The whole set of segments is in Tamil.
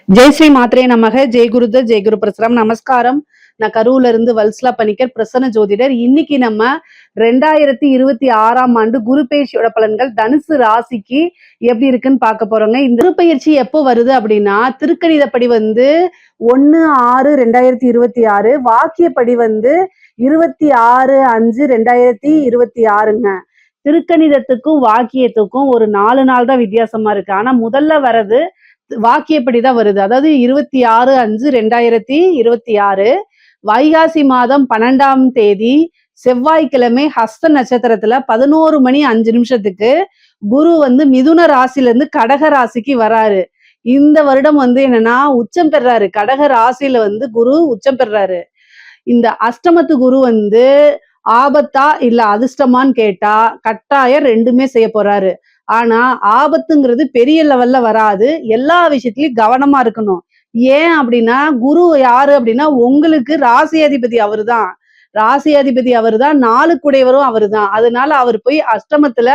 ஜெய் ஸ்ரீ மாத்ரே நமக. ஜெய் குருத ஜெய் குரு பிரசரம். நமஸ்காரம். நான் கரூர்ல இருந்து வல்சலா பணிக்கர், பிரசன்ன ஜோதிடர். இன்னைக்கு நம்ம 2026ஆம் ஆண்டு குரு பயிற்சியோட பலன்கள் தனுசு ராசிக்கு எப்படி இருக்குன்னு பார்க்க போறோங்க. இந்த குரு பயிற்சி எப்போ வருது அப்படின்னா, திருக்கணிதப்படி 1/6/2026, வாக்கியப்படி 26/5/2026ங்க. திருக்கணிதத்துக்கும் வாக்கியத்துக்கும் ஒரு 4 நாள் தான் வித்தியாசமா இருக்கு. ஆனா முதல்ல வர்றது வாக்கியப்படிதான் வருது. அதாவது 26/5/2026 வைகாசி மாதம் 12ஆம் தேதி செவ்வாய்க்கிழமை ஹஸ்த நட்சத்திரத்துல 11:05 குரு மிதுன ராசில இருந்து கடக ராசிக்கு வராரு. இந்த வருடம் என்னன்னா உச்சம் பெறாரு. கடக ராசியில குரு உச்சம் பெறாரு. இந்த அஷ்டமத்து குரு ஆபத்தா இல்ல அதிர்ஷ்டமான்னு கேட்டா கட்டாயம் ரெண்டுமே செய்ய போறாரு. ஆனா ஆபத்துங்கிறது பெரிய லெவல்ல வராது. எல்லா விஷயத்திலயும் கவனமா இருக்கணும். ஏன் அப்படின்னா, குரு யாரு அப்படின்னா உங்களுக்கு ராசி அதிபதி அவருதான். ராசி அதிபதி அவருதான், 4 குடையவரும் அவருதான். அதனால அவர் போய் அஷ்டமத்துல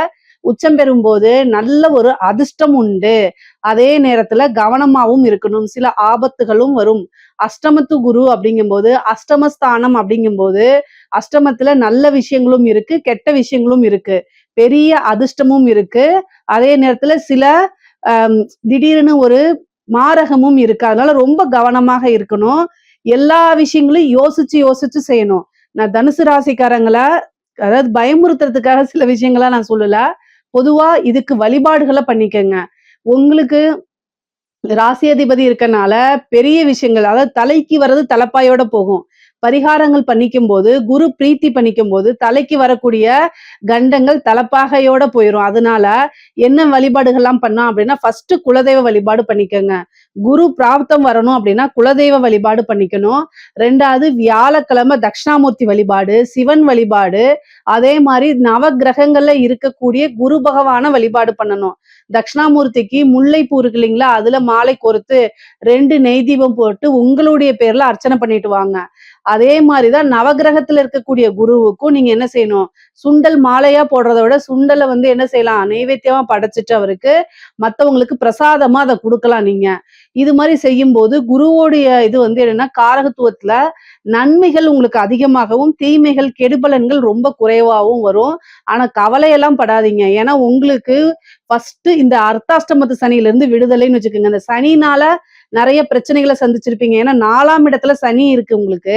உச்சம் பெறும்போது நல்ல ஒரு அதிர்ஷ்டம் உண்டு. அதே நேரத்துல கவனமாவும் இருக்கணும். சில ஆபத்துகளும் வரும். அஷ்டமத்து குரு அப்படிங்கும்போது, அஷ்டமஸ்தானம் அப்படிங்கும்போது அஷ்டமத்துல நல்ல விஷயங்களும் இருக்கு, கெட்ட விஷயங்களும் இருக்கு. பெரிய அதிர்ஷ்டமும் இருக்கு. அதே நேரத்துல சில திடீர்னு ஒரு மாரகமும் இருக்கு. அதனால ரொம்ப கவனமாக இருக்கணும். எல்லா விஷயங்களையும் யோசிச்சு யோசிச்சு செய்யணும். நான் தனுசு ராசிக்காரங்கள அதாவது பயமுறுத்துறதுக்காக சில விஷயங்களா நான் சொல்லல. பொதுவா இதுக்கு வழிபாடுகளை பண்ணிக்கங்க. உங்களுக்கு ராசி அதிபதி இருக்கனால பெரிய விஷயங்கள், அதாவது தலைக்கு வர்றது தலைப்பாயோட போகும். பரிகாரங்கள் பண்ணிக்கும் போது, குரு பிரீத்தி பண்ணிக்கும் போது தலைக்கு வரக்கூடிய கண்டங்கள் தலப்பாகையோட போயிடும். அதனால என்ன வழிபாடுகள்லாம் பண்ணா அப்படின்னா, ஃபர்ஸ்ட் குலதெய்வ வழிபாடு பண்ணிக்கோங்க. குரு பிராப்தம் வரணும் அப்படின்னா குலதெய்வ வழிபாடு பண்ணிக்கணும். 2வது வியாழக்கிழமை தட்சிணாமூர்த்தி வழிபாடு, சிவன் வழிபாடு, அதே மாதிரி நவ கிரகங்கள்ல இருக்கக்கூடிய குரு பகவான வழிபாடு பண்ணணும். தட்சிணாமூர்த்திக்கு முல்லைப்பூ இருக்கு இல்லைங்களா, அதுல மாலை கோர்த்து 2 நெய் தீபம் போட்டு உங்களுடைய பேர்ல அர்ச்சனை பண்ணிட்டு வாங்க. அதே மாதிரிதான் நவகிரகத்துல இருக்கக்கூடிய குருவுக்கும் நீங்க என்ன செய்யணும், சுண்டல் மாலையா போடுறத விட சுண்டலை என்ன செய்யலாம், நைவேத்தியமா படைச்சிட்டு அவருக்கு மத்தவங்களுக்கு பிரசாதமா அதை கொடுக்கலாம். நீங்க இது மாதிரி செய்யும் போது குருவோடைய இது என்னன்னா காரகத்துவத்துல நன்மைகள் உங்களுக்கு அதிகமாகவும் தீமைகள் கெடுபலன்கள் ரொம்ப குறைவாகவும் வரும். ஆனா கவலையெல்லாம் படாதீங்க. ஏன்னா உங்களுக்கு ஃபர்ஸ்ட் இந்த அர்த்தாஷ்டமத்து சனியில இருந்து விடுதலைன்னு வச்சுக்கோங்க. இந்த சனினால நிறைய பிரச்சனைகளை சந்திச்சிருப்பீங்க. ஏன்னா 4ஆம் இடத்துல சனி இருக்கு உங்களுக்கு.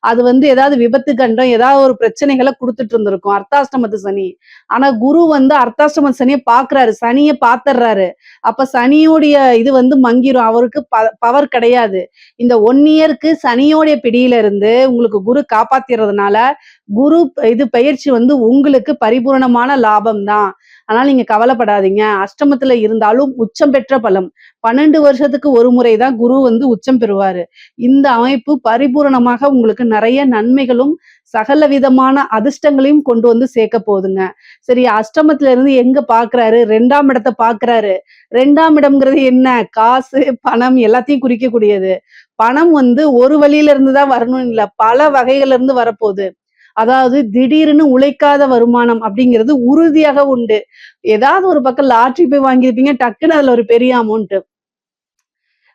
அது ஏதாவது விபத்து கண்டம், ஏதாவது ஒரு பிரச்சனைகளை கொடுத்துட்டு இருந்திருக்கும் அர்த்தாஷ்டமத்து சனி. ஆனா குரு அர்த்தாஷ்டமத்து சனியை பாக்குறாரு, சனியை பாத்துறாரு. அப்ப சனியோடைய இது மங்கிரும். அவருக்கு பவர் கிடையாது. இந்த 1 இயருக்கு சனியோடைய பிடியில இருந்து உங்களுக்கு குரு காப்பாத்திறதுனால குரு இது பயிற்சி உங்களுக்கு பரிபூரணமான லாபம் தான். அதனால நீங்க கவலைப்படாதீங்க. அஷ்டமத்துல இருந்தாலும் உச்சம் பெற்ற பலம். 12 வருஷத்துக்கு ஒரு முறைதான் குரு உச்சம் பெறுவாரு. இந்த அமைப்பு பரிபூரணமாக உங்களுக்கு நிறைய நன்மைகளும் சகல விதமான அதிர்ஷ்டங்களையும் கொண்டு சேர்க்க போகுதுங்க. சரி, அஷ்டமத்துல இருந்து எங்க பாக்குறாரு, 2ஆம் இடத்தை பாக்குறாரு. 2ஆம் இடம்ங்கிறது என்ன, காசு பணம் எல்லாத்தையும் குறிக்கக்கூடியது. பணம் ஒரு வழியில இருந்துதான் வரணும் இல்ல, பல வகைகள்ல இருந்து வரப்போகுது. அதாவது திடீர்னு உழைக்காத வருமானம் அப்படிங்கிறது உறுதியாக உண்டு. ஏதாவது ஒரு பக்கம் லாட்டரி போய் வாங்கியிருப்பீங்க, டக்குன்னு அதுல ஒரு பெரிய அமௌண்ட்.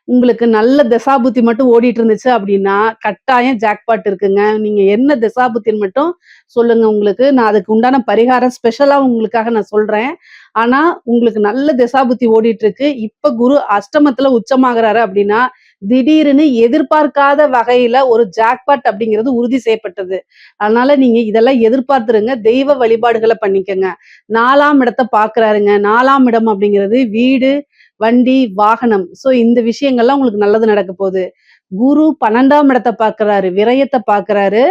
உங்களுக்கு நல்ல தசாபுத்தி மட்டும் ஓடிட்டு இருந்துச்சு அப்படின்னா கட்டாயம் ஜாக்பாட் இருக்குங்க. நீங்க என்ன தசாபுத்தின்னு மட்டும் சொல்லுங்க. உங்களுக்கு நான் அதுக்கு உண்டான பரிகாரம் ஸ்பெஷலா உங்களுக்காக நான் சொல்றேன். ஆனா உங்களுக்கு நல்ல தசாபுத்தி ஓடிட்டு இருக்கு. இப்ப குரு அஷ்டமத்துல உச்சமாகறாரு அப்படின்னா திடீர்னு எதிர்பார்க்காத வகையில ஒரு ஜாக்பாட் அப்படிங்கிறது உறுதி செய்யப்பட்டது. அதனால நீங்க இதெல்லாம் எதிர்பார்த்துருங்க. தெய்வ வழிபாடுகளை பண்ணிக்கங்க. 4ஆம் இடத்தை பாக்குறாருங்க. 4ஆம் இடம் அப்படிங்கிறது வீடு, வண்டி, வாகனம். சோ இந்த விஷயங்கள்லாம் உங்களுக்கு நல்லது நடக்க போகுது. குரு 12ஆம் இடத்தை பாக்குறாரு, விரயத்தை பாக்குறாரு.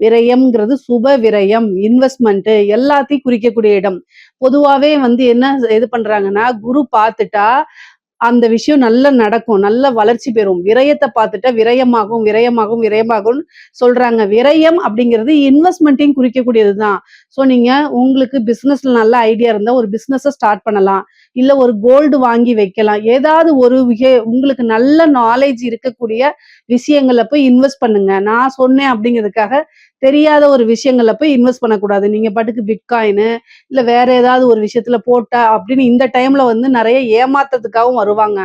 விரயம்ங்கிறது சுப விரயம், இன்வெஸ்ட்மெண்ட் எல்லாத்தையும் குறிக்கக்கூடிய இடம். பொதுவாவே என்ன இது பண்றாங்கன்னா, குரு பார்த்துட்டா அந்த விஷயம் நல்லா நடக்கும், நல்ல வளர்ச்சி பெறும். விரயத்தை பார்த்துட்டா விரயமாகும் விரயமாகும் விரயமாகும் சொல்றாங்க. விரயம் அப்படிங்கிறது இன்வெஸ்ட்மெண்ட்டையும் குறிக்கக்கூடியதுதான். சோ நீங்க உங்களுக்கு பிசினஸ்ல நல்ல ஐடியா இருந்தா ஒரு பிசினஸ் ஸ்டார்ட் பண்ணலாம். இல்ல ஒரு கோல்டு வாங்கி வைக்கலாம். ஏதாவது ஒரு உங்களுக்கு நல்ல நாலேஜ் இருக்கக்கூடிய விஷயங்கள்ல போய் இன்வெஸ்ட் பண்ணுங்க. நான் சொன்னேன் அப்படிங்கிறதுக்காக தெரியாத ஒரு விஷயங்கள்ல போய் இன்வெஸ்ட் பண்ணக்கூடாது. நீங்க பாட்டுக்கு பிட்காயினு இல்ல வேற ஏதாவது ஒரு விஷயத்துல போட்டா அப்படின்னு இந்த டைம்ல நிறைய ஏமாத்தத்துக்காகவும் வருவாங்க.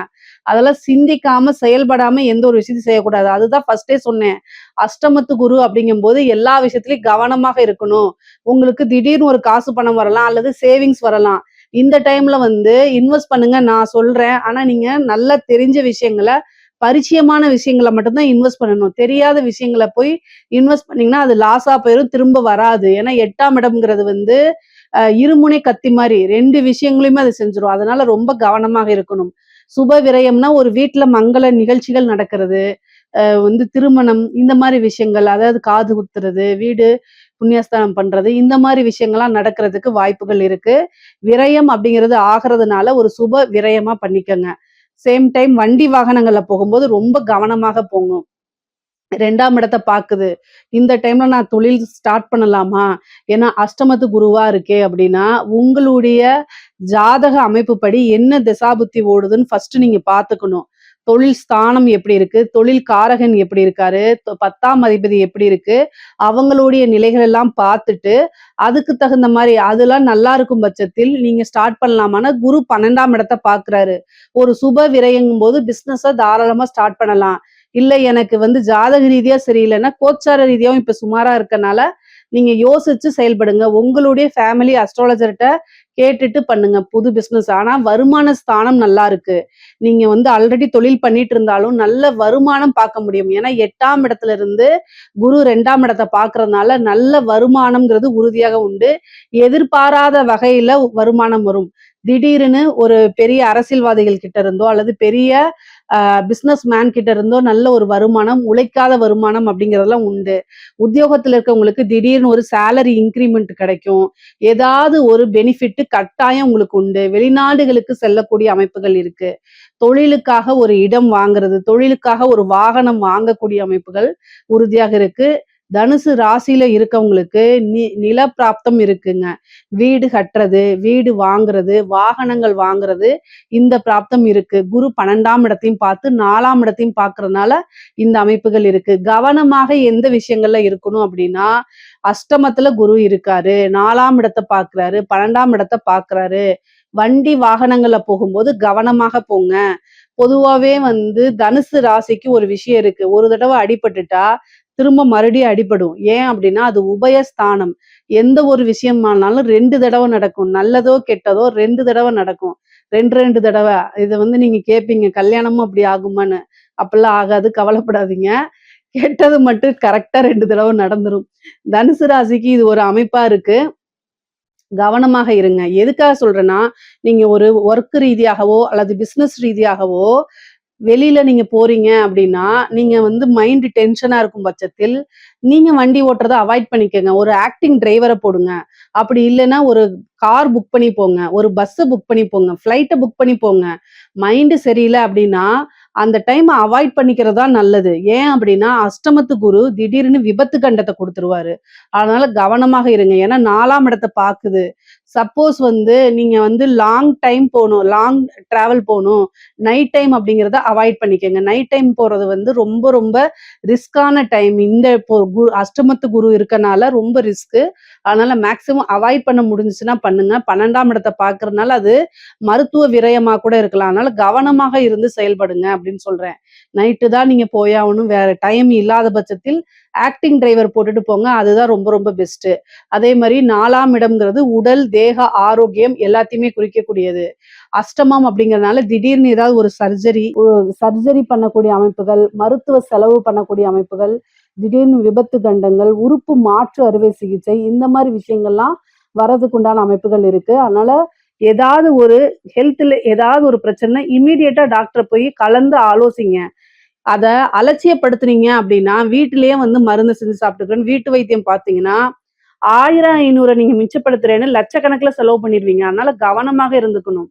அதெல்லாம் சிந்திக்காம செயல்படாம எந்த ஒரு விஷயத்தையும் செய்யக்கூடாது. அதுதான் ஃபர்ஸ்டே சொன்னேன். அஷ்டமத்து குரு அப்படிங்கும்போது எல்லா விஷயத்திலயும் கவனமாக இருக்கணும். உங்களுக்கு திடீர்னு ஒரு காசு பணம் வரலாம் அல்லது சேவிங்ஸ் வரலாம். இந்த டைம்ல வந்து இன்வெஸ்ட் பண்ணுங்க நான் சொல்றேன். ஆனா நீங்க நல்லா தெரிஞ்ச விஷயங்கள, பரிச்சயமான விஷயங்கள மட்டும் தான் இன்வெஸ்ட் பண்ணணும். தெரியாத விஷயங்கள போய் இன்வெஸ்ட் பண்ணீங்கன்னா, அது லாஸா போயிரும். திரும்ப வராது. ஏன்னா 8ஆம் இடம்ங்கிறது வந்து இருமுனை கத்தி மாரி 2 விஷயங்களையுமே அது செஞ்சுரும். அதனால ரொம்ப கவனமாக இருக்கணும். சுப விரயம்னா ஒரு வீட்ல மங்கள நிகழ்ச்சிகள் நடக்கிறது. வந்து திருமணம் இந்த மாரி விஷயங்கள், அதாவது காது குத்துறது, வீடு புண்ணியஸ்தானம் பண்றது, இந்த மாரி விஷயங்கள்லாம் நடக்கிறதுக்கு வாய்ப்புகள் இருக்கு. விரயம் அப்படிங்கிறது ஆகுறதுனால ஒரு சுப விரயமா பண்ணிக்கங்க. சேம் டைம் வண்டி வாகனங்கள்ல போகும்போது ரொம்ப கவனமாக போங்க. 2ஆம் இடத்த பாக்குது. இந்த டைம்ல நான் தொழில் ஸ்டார்ட் பண்ணலாமா? ஏன்னா அஷ்டமத்து குருவா இருக்கே அப்படின்னா, உங்களுடைய ஜாதக அமைப்புப்படி என்ன திசாபுத்தி ஓடுதுன்னு ஃபர்ஸ்ட் நீங்க பாத்துக்கணும். தொழில் ஸ்தானம் எப்படி இருக்கு? தொழில் காரகன் எப்படி இருக்காரு? 10ஆம் அதிபதி எப்படி இருக்கு? அவங்களுடைய நிலைகள் எல்லாம் பார்த்துட்டு, அதுக்கு தகுந்த மாரி அதெல்லாம் நல்லா இருக்கும் பட்சத்தில் நீங்க ஸ்டார்ட் பண்ணலாமான்னா, குரு 12ஆம் இடத்த பார்க்குறாரு. ஒரு சுப விரயங்கும்போது பிசினஸ தாராளமா ஸ்டார்ட் பண்ணலாம். இல்ல எனக்கு வந்து ஜாதக ரீதியா சரியில்லன்னா, கோச்சார ரீதியாவும் இப்ப சுமாரா இருக்கனால, நீங்க யோசிச்சு செயல்படுங்க. உங்களுடைய ஃபேமிலி அஸ்ட்ராலஜர்ட்ட கேட்டுட்டு பண்ணுங்க புது பிசினஸ். ஆனா வருமான ஸ்தானம் நல்லா இருக்கு. நீங்க வந்து ஆல்ரெடி தொழில் பண்ணிட்டு இருந்தாலும் நல்ல வருமானம் பார்க்க முடியும். ஏன்னா 8ஆம் இடத்துல இருந்து குரு 2ஆம் இடத்த பார்க்கறதுனால நல்ல வருமானம்ங்கிறது உறுதியாக உண்டு. எதிர்பாராத வகையில வருமானம் வரும். திடீர்னு ஒரு பெரிய அரசியல்வாதிகள் கிட்ட இருந்தோ அல்லது பெரிய பிசினஸ் மேன் கிட்ட இருந்தோ நல்ல ஒரு வருமானம், உழைக்காத வருமானம் அப்படிங்கிறதெல்லாம் உண்டு. உத்தியோகத்துல இருக்கவங்களுக்கு திடீர்னு ஒரு சேலரி இன்கிரிமெண்ட் கிடைக்கும். ஏதாவது ஒரு பெனிஃபிட் கட்டாயம் உங்களுக்கு உண்டு. வெளிநாடுகளுக்கு செல்லக்கூடிய அமைப்புகள் இருக்கு. தொழிலுக்காக ஒரு இடம் வாங்குறது, தொழிலுக்காக ஒரு வாகனம் வாங்கக்கூடிய அமைப்புகள் உறுதியாக இருக்கு. தனுசு ராசியில இருக்கவங்களுக்கு நிலப்பிராப்தம் இருக்குங்க. வீடு கட்டுறது, வீடு வாங்குறது, வாகனங்கள் வாங்குறது, இந்த பிராப்தம் இருக்கு. குரு 12ஆம் இடத்தையும் பார்த்து 4ஆம் இடத்தையும் பார்க்கறதுனால இந்த அமைப்புகள் இருக்கு. கவனமாக எந்த விஷயங்கள்ல இருக்கணும் அப்படின்னா, அஷ்டமத்துல குரு இருக்காரு, 4ஆம் இடத்தை பார்க்கிறாரு, 12ஆம் இடத்தை பார்க்கிறாரு. வண்டி வாகனங்கள்ல போகும்போது கவனமாக போங்க. பொதுவாவே வந்து தனுசு ராசிக்கு ஒரு விஷயம் இருக்கு. ஒரு தடவை அடிபட்டுட்டா திரும்ப மறுபடியும் அடிபடும். ஏன் அப்படின்னா அது உபயஸ்தானம். எந்த ஒரு விஷயமானாலும் 2 தடவை நடக்கும். நல்லதோ கெட்டதோ 2 தடவை நடக்கும். 2 தடவை. இத வந்து நீங்க கேட்பீங்க கல்யாணமும் அப்படி ஆகுமான்னு. அப்படிலாம் ஆகாது, கவலைப்படாதீங்க. கெட்டது மட்டும் கரெக்டா 2 தடவை நடந்துரும். தனுசு ராசிக்கு இது ஒரு அமைப்பா இருக்கு. கவனமாக இருங்க. எதுக்காக சொல்றேன்னா, நீங்க ஒரு ஒர்க் ரீதியாகவோ அல்லது பிசினஸ் ரீதியாகவோ வெளியில நீங்க போறீங்க அப்படின்னா, நீங்க வந்து மைண்ட் டென்ஷனா இருக்கும் பட்சத்தில், நீங்க வண்டி ஓட்டுறத அவாய்ட் பண்ணிக்கங்க. ஒரு ஆக்டிங் டிரைவர போடுங்க. அப்படி இல்லன்னா ஒரு கார் புக் பண்ணி போங்க. ஒரு பஸ்ஸ புக் பண்ணி போங்க. ஃப்ளைட்ட புக் பண்ணி போங்க. மைண்ட் சரியில்ல அப்படின்னா, அந்த டைம அவாய்ட் பண்ணிக்கிறது தான் நல்லது. ஏன் அப்படின்னா, அஷ்டமத்து குரு திடீர்னு விபத்து கண்டத்த குடுத்துருவாரு. அதனால கவனமாக இருங்க. ஏன்னா 4ஆம் இடத்த பாக்குது. சப்போஸ் வந்து நீங்க வந்து லாங் டைம் போணும். லாங் டிராவல் போணும். நைட் டைம் அப்படிங்கிறத அவாய்ட் பண்ணிக்கங்க. நைட் டைம் போறது வந்து ரொம்ப ரொம்ப ரிஸ்கான டைம். இந்த இப்போ அஷ்டமத்து குரு இருக்கனால ரொம்ப ரிஸ்க்கு. அதனால மேக்ஸிமம் அவாய்ட் பண்ண முடிஞ்சுச்சுன்னா பண்ணுங்க. 12ஆம் இடத்த பார்க்கறதுனால அது மருத்துவ விரயமா கூட இருக்கலாம். அதனால கவனமாக இருந்து செயல்படுங்க அப்படின்னு சொல்றேன். நைட்டு தான் நீங்க போயாகணும். வேற டைம் இல்லாத பட்சத்தில் ஆக்டிங் டிரைவர் போட்டுட்டு போங்க. அதுதான் ரொம்ப ரொம்ப பெஸ்ட்டு. அதே மாரி 4ஆம் இடம்ங்கிறது உடல், தேக ஆரோக்கியம் எல்லாத்தையுமே குறிக்கக்கூடியது. அஷ்டமம் அப்படிங்கிறதுனால திடீர்னு ஏதாவது ஒரு சர்ஜரி பண்ணக்கூடிய அமைப்புகள், மருத்துவ செலவு பண்ணக்கூடிய அமைப்புகள், திடீர்னு விபத்து கண்டங்கள், உறுப்பு மாற்று அறுவை சிகிச்சை இந்த மாரி விஷயங்கள்லாம் வரதுக்கு உண்டான அமைப்புகள் இருக்கு. அதனால ஏதாவது ஒரு ஹெல்த்ல ஏதாவது ஒரு பிரச்சனை இம்மீடியட்டா டாக்டர போய் கலந்து ஆலோசிங்க. அத அலட்சியப்படுத்துனீங்க அப்படின்னா, வீட்டிலேயே வந்து மருந்து செஞ்சு சாப்பிட்டுக்கிறேன்னு வீட்டு வைத்தியம் பார்த்தீங்கன்னா, 1000, 500 நீங்க மிச்சப்படுத்துறேன்னு லட்சக்கணக்குல செலவு பண்ணிருவீங்க. அதனால கவனமாக இருந்துக்கணும்.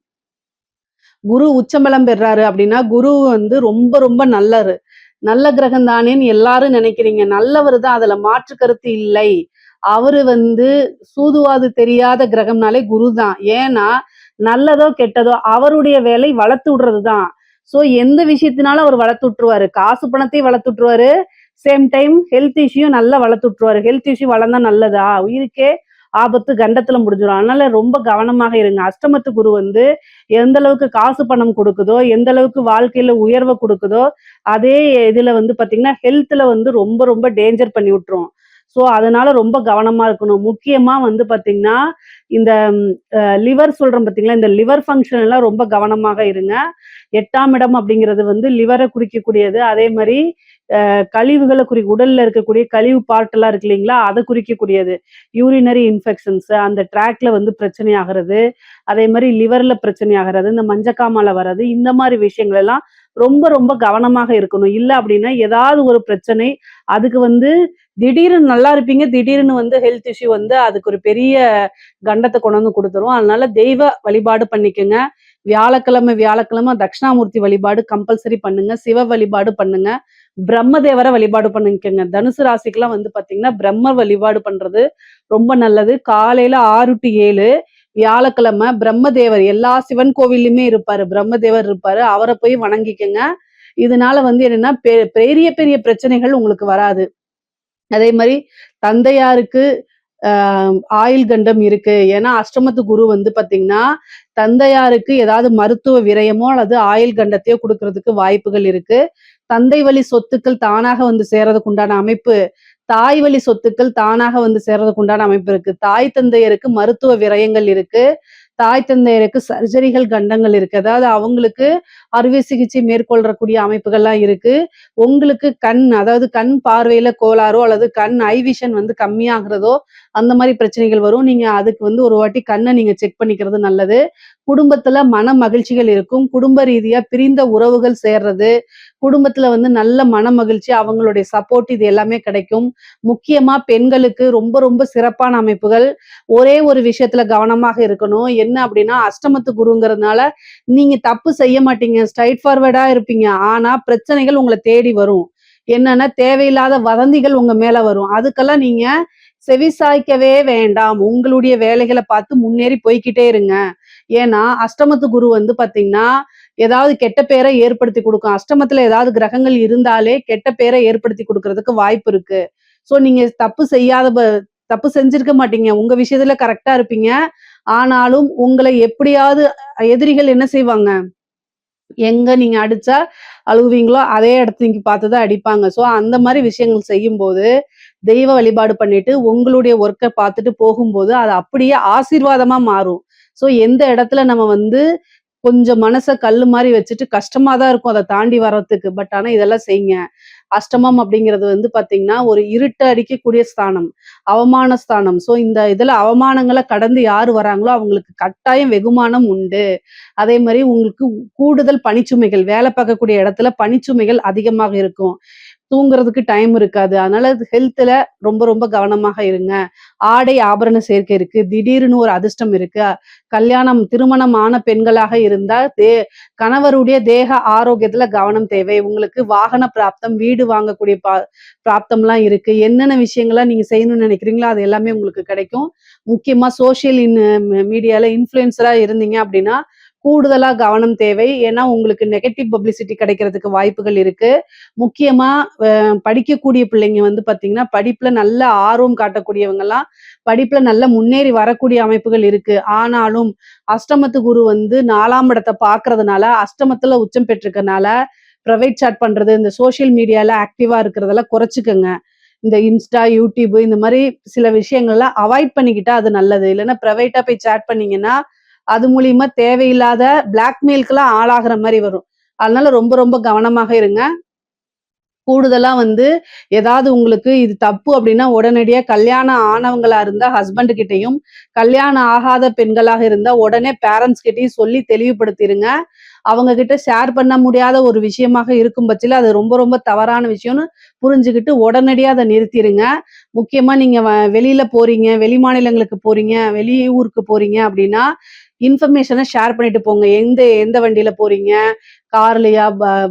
குரு உச்சபலம் பெறாரு அப்படின்னா, குரு வந்து ரொம்ப ரொம்ப நல்லரு. நல்ல கிரகம் தானேன்னு எல்லாரும் நினைக்கிறீங்க. நல்லவரு தான். அதுல மாற்று கருத்து இல்லை. அவரு வந்து சூதுவாது தெரியாத கிரகம்னாலே குரு தான். ஏன்னா, நல்லதோ, கெட்டதோ அவருடைய வேலை வளர்த்து விடுறது தான். சோ எந்த விஷயத்தினாலும் அவர் வளர்த்து விட்டுருவாரு. காசு பணத்தையும் வளர்த்து விட்டுருவாரு. சேம் டைம் ஹெல்த் இஷ்யூ நல்லா வளர்த்து விட்டுருவாரு. ஹெல்த் இஷ்யூ வளர்ந்தா நல்லதா? உயிருக்கே ஆபத்து கண்டத்துல முடிஞ்சிடும். அதனால ரொம்ப கவனமாக இருங்க. அஷ்டமத்து குரு வந்து எந்த அளவுக்கு காசு பணம் கொடுக்குதோ, எந்த அளவுக்கு வாழ்க்கையில உயர்வை கொடுக்குதோ, அதே இதுல வந்து பாத்தீங்கன்னா ஹெல்த்ல வந்து ரொம்ப ரொம்ப டேஞ்சர் பண்ணி விட்டுரும். ஸோ அதனால ரொம்ப கவனமா இருக்கணும். முக்கியமா வந்து பாத்தீங்கன்னா இந்த லிவர் சொல்றோம் பாத்தீங்களா, இந்த லிவர் ஃபங்க்ஷன் எல்லாம் ரொம்ப கவனமாக இருங்க. 8ஆம் இடம் அப்படிங்கிறது வந்து லிவரை குறிக்கக்கூடியது. அதே மாதிரி கழிவுகளை உடல்ல இருக்கக்கூடிய கழிவு பார்ட்டெல்லாம் இருக்கு இல்லைங்களா, அதை குறிக்கக்கூடியது. யூரினரி இன்ஃபெக்ஷன்ஸ் அந்த ட்ராக்ல வந்து பிரச்சனை ஆகிறது, அதே மாதிரி லிவர்ல பிரச்சனை ஆகிறது, இந்த மஞ்சக்காமால வர்றது, இந்த மாதிரி விஷயங்கள் எல்லாம் ரொம்ப ரொம்ப கவனமாக இருக்கணும். இல்ல அப்படின்னா ஏதாவது ஒரு பிரச்சனை அதுக்கு வந்து திடீர்னு நல்லா இருப்பீங்க, திடீர்னு வந்து ஹெல்த் இஷ்யூ வந்து அதுக்கு ஒரு பெரிய கண்டத்தை கொண்டு வந்து கொடுத்துரும். அதனால தெய்வ வழிபாடு பண்ணிக்கங்க. வியாழக்கிழமை வியாழக்கிழமை தட்சிணாமூர்த்தி வழிபாடு கம்பல்சரி பண்ணுங்க. சிவ வழிபாடு பண்ணுங்க. பிரம்மதேவரை வழிபாடு பண்ணிக்கங்க. தனுசு ராசிக்கெல்லாம் வந்து பாத்தீங்கன்னா பிரம்ம வழிபாடு பண்றது ரொம்ப நல்லது. காலையில 6 to 7 வியாழக்கிழமை பிரம்மதேவர் எல்லா சிவன் கோவில்லுமே இருப்பாரு. பிரம்மதேவர் இருப்பாரு. அவரை போய் வணங்கிக்கங்க. இதனால வந்து என்னன்னா பெரிய பெரிய பிரச்சனைகள் உங்களுக்கு வராது. அதே மாதிரி தந்தையாருக்கு ஆயுள் கண்டம் இருக்கு. ஏன்னா அஷ்டமத்து குரு வந்து பாத்தீங்கன்னா தந்தையாருக்கு ஏதாவது மருத்துவ விரயமோ அல்லது ஆயுள் கண்டத்தையோ கொடுக்கறதுக்கு வாய்ப்புகள் இருக்கு. தந்தை வழி சொத்துக்கள் தானாக வந்து சேர்றதுக்கு உண்டான அமைப்பு, தாய் வழி சொத்துக்கள் தானாக வந்து சேர்றதுக்கு உண்டான அமைப்பு இருக்கு. தாய் தந்தையருக்கு மருத்துவ விரயங்கள் இருக்கு. தாய் தந்தையருக்கு சர்ஜரிகள் கண்டங்கள் இருக்கு. அதாவது அவங்களுக்கு அறுவை சிகிச்சை மேற்கொள்ளக்கூடிய அமைப்புகள்லாம் இருக்கு. உங்களுக்கு அதாவது கண் பார்வையில கோளாறோ அல்லது கண் ஐ விஷன் வந்து கம்மியாகிறதோ அந்த மாதிரி பிரச்சனைகள் வரும். நீங்க அதுக்கு வந்து ஒரு வாட்டி கண்ணை நீங்க செக் பண்ணிக்கிறது நல்லது. குடும்பத்துல மன மகிழ்ச்சிகள் இருக்கும். குடும்ப ரீதியா பிரிந்த உறவுகள் சேர்றது, குடும்பத்துல வந்து நல்ல மன மகிழ்ச்சி, அவங்களுடைய சப்போர்ட் இது எல்லாமே கிடைக்கும். முக்கியமா பெண்களுக்கு ரொம்ப ரொம்ப சிறப்பான அமைப்புகள். ஒரே ஒரு விஷயத்துல கவனமாக இருக்கணும். என்ன அப்படின்னா அஷ்டமத்து குருங்கிறதுனால நீங்க தப்பு செய்ய மாட்டீங்க. ஸ்ட்ரைட் ஃபார்வர்டா இருப்பீங்க. ஆனா பிரச்சனைகள் உங்களை தேடி வரும். என்னன்னா தேவையில்லாத வதந்திகள் உங்க மேல வரும். அதுக்கெல்லாம் நீங்க செவிசாய்க்கவே வேண்டாம். உங்களுடைய வேலைகளை பார்த்து முன்னேறி போய்க்கிட்டே இருங்க. ஏன்னா அஷ்டமத்து குரு வந்து பாத்தீங்கன்னா ஏதாவது கெட்ட பேரை ஏற்படுத்தி கொடுக்கும். அஷ்டமத்துல ஏதாவது கிரகங்கள் இருந்தாலே கெட்ட பேரை ஏற்படுத்தி கொடுக்கறதுக்கு வாய்ப்பு இருக்கு. சோ நீங்க தப்பு செஞ்சிருக்க மாட்டீங்க. உங்க விஷயத்துல கரெக்டா இருப்பீங்க. ஆனாலும் உங்களை எப்படியாவது எதிரிகள் என்ன செய்வாங்க, எங்க நீங்க அடிச்சா அழுவீங்களோ அதே இடத்துக்கு பார்த்துதான் அடிப்பாங்க. சோ அந்த மாதிரி விஷயங்கள் செய்யும் போது தெய்வ வழிபாடு பண்ணிட்டு உங்களுடைய ஒர்க்கை பார்த்துட்டு போகும்போது அது அப்படியே ஆசீர்வாதமா மாறும். சோ எந்த இடத்துல நம்ம வந்து கொஞ்சம் மனச கல்லு மாதிரி வச்சுட்டு கஷ்டமா தான் இருக்கும் அதை தாண்டி வர்றதுக்கு. பட் ஆனா இதெல்லாம் செய்யுங்க. அஷ்டமம் அப்படிங்கிறது வந்து பாத்தீங்கன்னா ஒரு இருட்டு அடிக்கக்கூடிய ஸ்தானம், அவமான ஸ்தானம். சோ இந்த இதுல அவமானங்களை கடந்து யாரு வராங்களோ அவங்களுக்கு கட்டாயம் வெகுமானம் உண்டு. அதே மாதிரி உங்களுக்கு கூடுதல் பணிச்சுமைகள், வேலை பார்க்கக்கூடிய இடத்துல பணிச்சுமைகள் அதிகமாக இருக்கும். தூங்குறதுக்கு டைம் இருக்காது. அதனால ஹெல்த்ல ரொம்ப ரொம்ப கவனமாக இருங்க. ஆடை ஆபரண சேர்க்கை இருக்கு. திடீர்னு ஒரு அதிர்ஷ்டம் இருக்கு. திருமணம் ஆன பெண்களாக இருந்தா கணவருடைய தேக ஆரோக்கியத்துல கவனம் தேவை. உங்களுக்கு வாகன பிராப்தம், வீடு வாங்கக்கூடிய பிராப்தம்லாம் இருக்கு. என்னென்ன விஷயங்கள்லாம் நீங்க செய்யணும்னு நினைக்கிறீங்களோ அது எல்லாமே உங்களுக்கு கிடைக்கும். முக்கியமா சோசியல் மீடியால இன்ஃப்ளூயன்சரா இருந்தீங்க அப்படின்னா கூடுதலா கவனம் தேவை. ஏன்னா உங்களுக்கு நெகட்டிவ் பப்ளிசிட்டி கிடைக்கிறதுக்கு வாய்ப்புகள் இருக்கு. முக்கியமா படிக்கக்கூடிய பிள்ளைங்க வந்து பாத்தீங்கன்னா படிப்புல நல்ல ஆர்வம் காட்டக்கூடியவங்க எல்லாம் படிப்புல நல்ல முன்னேறி வரக்கூடிய அமைப்புகள் இருக்கு. ஆனாலும் அஷ்டமத்து குரு வந்து 4ஆம் இடத்தை பாக்குறதுனால அஷ்டமத்துல உச்சம் பெற்றிருக்கனால பிரைவேட் சாட் பண்றது, இந்த சோசியல் மீடியால ஆக்டிவா இருக்கிறதெல்லாம் குறைச்சுக்கோங்க. இந்த இன்ஸ்டா, யூடியூப் இந்த மாதிரி சில விஷயங்கள்லாம் அவாய்ட் பண்ணிக்கிட்டா அது நல்லது. இல்லைன்னா பிரைவேட்டா போய் சாட் பண்ணீங்கன்னா அது மூலியமா தேவையில்லாத பிளாக்மெயிலுக்கெல்லாம் ஆளாகிற மாதிரி வரும். அதனால ரொம்ப ரொம்ப கவனமாக இருங்க. கூடுதலா வந்து ஏதாவது உங்களுக்கு இது தப்பு அப்படின்னா உடனடியா கல்யாணம் ஆனவங்களா இருந்தா ஹஸ்பண்ட் கிட்டயும், கல்யாணம் ஆகாத பெண்களாக இருந்தா உடனே பேரண்ட்ஸ் கிட்டயும் சொல்லி தெளிவுபடுத்திருங்க. அவங்க கிட்ட ஷேர் பண்ண முடியாத ஒரு விஷயமாக இருக்கும் பட்சத்துல அது ரொம்ப ரொம்ப தவறான விஷயம்னு புரிஞ்சுக்கிட்டு உடனடியா அதை நிறுத்திடுங்க. முக்கியமா நீங்க வெளியில போறீங்க, வெளி மாநிலங்களுக்கு போறீங்க, வெளியூருக்கு போறீங்க அப்படின்னா இன்ஃபர்மேஷனை ஷேர் பண்ணிட்டு போங்க. எந்த எந்த வண்டியில போறீங்க, கார்லயா,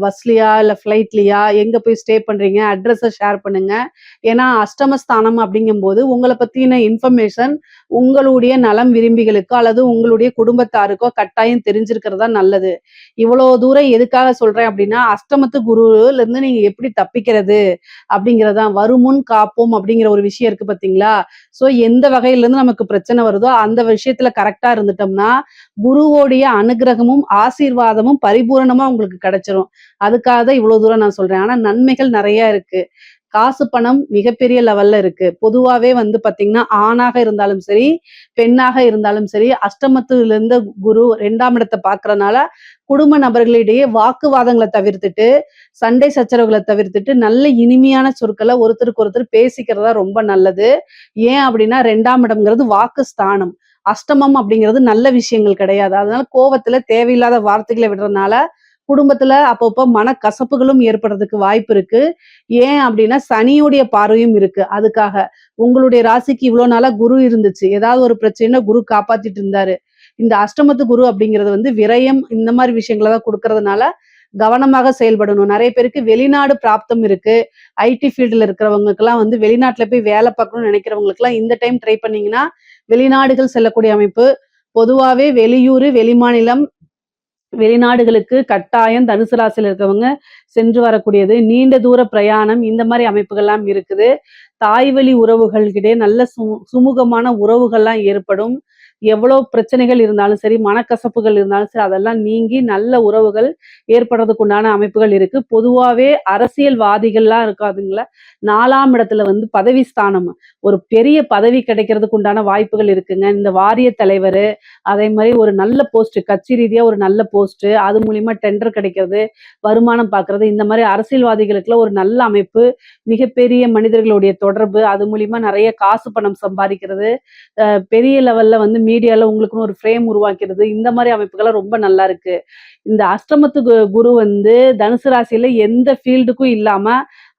பஸ்லயா, இல்ல ஃப்ளைட்லயா, எங்க போய் ஸ்டே பண்றீங்க, அட்ரஸ ஷேர் பண்ணுங்க. ஏன்னா அஷ்டமஸ்தானம் அப்படிங்கும்போது உங்கள பத்தின இன்ஃபர்மேஷன் உங்களுடைய நலம் விரும்பிகளுக்கோ அல்லது உங்களுடைய குடும்பத்தாருக்கோ கட்டாயம் தெரிஞ்சிருக்கிறது தான் நல்லது. இவ்வளோ தூரம் எதுக்காக சொல்றேன் அப்படின்னா, அஷ்டமத்து குருல இருந்து நீங்க எப்படி தப்பிக்கிறது அப்படிங்கிறது தான். "வருமுன் காப்போம்" அப்படிங்கிற ஒரு விஷயம் இருக்கு பார்த்தீங்களா? ஸோ எந்த வகையிலேருந்து நமக்கு பிரச்சனை வருதோ அந்த விஷயத்துல கரெக்ட்டா இருந்துட்டோம்னா, குருவோடைய அனுக்கிரகமும், ஆசீர்வாதமும் பரிபூரணமா உங்களுக்கு கிடைச்சிரும். அதுக்காக தான் இவ்வளோ தூரம் நான் சொல்றேன். ஆனா நன்மைகள் நெறைய இருக்கு. காசு, பணம் மிகப்பெரிய லெவல்ல இருக்கு. பொதுவாவே வந்து பார்த்தீங்கன்னா, ஆணாக இருந்தாலும் சரி, பெண்ணாக இருந்தாலும் சரி, அஷ்டமத்துல இருந்த குரு 2ஆம் இடத்த பார்க்கறனால, குடும்ப நபர்களிடையே வாக்குவாதங்கள தவிர்த்துட்டு, சண்டை சச்சரவுகள தவிர்த்துட்டு, நல்ல இனிமையான சொற்கள ஒருத்தருக்கு ஒருத்தர் பேசிக்கிறது தான் ரொம்ப நல்லது. ஏன் அப்படின்னா 2ஆம் இடம்ங்கிறது வாக்கு ஸ்தானம். அஷ்டமம் அப்படிங்கிறது நல்ல விஷயங்கள் கிடையாது. அதனால கோவத்துல தேவையில்லாத வார்த்தைகள விடுறதுனால, குடும்பத்துல அப்பப்போ மனக்கசப்புகளும் ஏற்படுறதுக்கு வாய்ப்பு இருக்கு. ஏன் அப்படின்னா, சனியுடைய பார்வையும் இருக்கு. அதுக்காக. உங்களுடைய ராசிக்கு இவ்வளோ நாளா குரு இருந்துச்சு. ஏதாவது ஒரு பிரச்சனைன்னா குரு காப்பாத்திட்டு இருந்தாரு. இந்த அஷ்டமத்து குரு அப்படிங்கிறது வந்து விரயம் இந்த மாரி விஷயங்கள தான் குடுக்கறதுனால, கவனமாக செயல்படணும். நெறைய பேருக்கு வெளிநாடு பிராப்தம் இருக்கு. ஐடி ஃபீல்டுல இருக்கிறவங்களுக்கெல்லாம் வந்து வெளிநாட்டுல போய் வேலை பார்க்கணும்னு நெனைக்கிறவங்களுக்கெல்லாம் இந்த டைம் ட்ரை பண்ணீங்கன்னா, வெளிநாடுகள் செல்லக்கூடிய அமைப்பு. பொதுவாவே வெளியூரு, வெளிமாநிலம், வெளிநாடுகளுக்கு கட்டாயம் தனுசு ராசியில இருக்கவங்க சென்று வரக்கூடியது. நீண்ட தூர பிரயாணம் இந்த மாரி அமைப்புகள்லாம் இருக்குது. தாய் வழி உறவுகள்கிட்டயே நல்ல சுமூகமான உறவுகள்லாம் ஏற்படும். எவ்வளோ பிரச்சனைகள் இருந்தாலும் சரி, மனக்கசப்புகள் இருந்தாலும் சரி, அதெல்லாம் நீங்கி நல்ல உறவுகள் ஏற்படுறதுக்கு உண்டான அமைப்புகள் இருக்கு. பொதுவாவே அரசியல்வாதிகள்லாம் இருக்காதுங்கள, 4ஆம் இடத்துல வந்து பதவி ஸ்தானம். ஒரு பெரிய பதவி கிடைக்கிறதுக்கு உண்டான வாய்ப்புகள் இருக்குங்க. இந்த வாரிய தலைவரு, அதே மாரி ஒரு நல்ல போஸ்ட் கட்சி ரீதியா ஒரு நல்ல போஸ்ட், அது மூலியமா டெண்டர் கிடைக்கிறது, வருமானம் பார்க்கறது, இந்த மாரி அரசியல்வாதிகளுக்குலாம் ஒரு நல்ல அமைப்பு, மிகப்பெரிய மனிதர்களுடைய தொடர்பு, அது மூலியமா நெறைய காசு பணம் சம்பாதிக்கிறது, பெரிய லெவல்ல வந்து மீடியால உங்களுக்குன்னு ஒரு ஃப்ரேம் உருவாக்கிறது, இந்த மாரி அமைப்புகள்லாம் ரொம்ப நல்லா இருக்கு. இந்த அஷ்டமத்து குரு வந்து தனுசு ராசியில எந்த ஃபீல்டுக்கும் இல்லாம,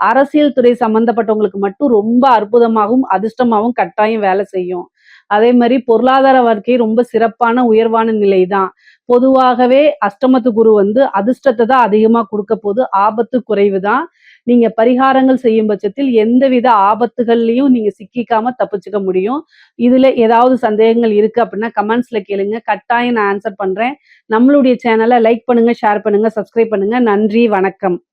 அரசியல் துறை சம்மந்தப்பட்டவங்களுக்கு மட்டும் ரொம்ப அற்புதமாகவும், அதிர்ஷ்டமாவும் கட்டாயம் வேலை செய்யும். அதே மாரி பொருளாதார வாழ்க்கை ரொம்ப சிறப்பான, உயர்வான நிலை தான். பொதுவாகவே அஷ்டமத்து குரு வந்து அதிர்ஷ்டத்த தான் அதிகமா குடுக்க போது. ஆபத்து குறைவு தான். நீங்க பரிகாரங்கள் செய்யும் பட்சத்தில் எந்தவித ஆபத்துகள்லயும் நீங்க சிக்கிக்காம தப்பிச்சுக்க முடியும். இதுல ஏதாவது சந்தேகங்கள் இருக்கு அப்படின்னா கமெண்ட்ஸ்ல கேளுங்க. கட்டாயம் நான் ஆன்சர் பண்றேன். நம்மளுடைய சேனல லைக் பண்ணுங்க, ஷேர் பண்ணுங்க, சப்ஸ்கிரைப் பண்ணுங்க. நன்றி, வணக்கம்.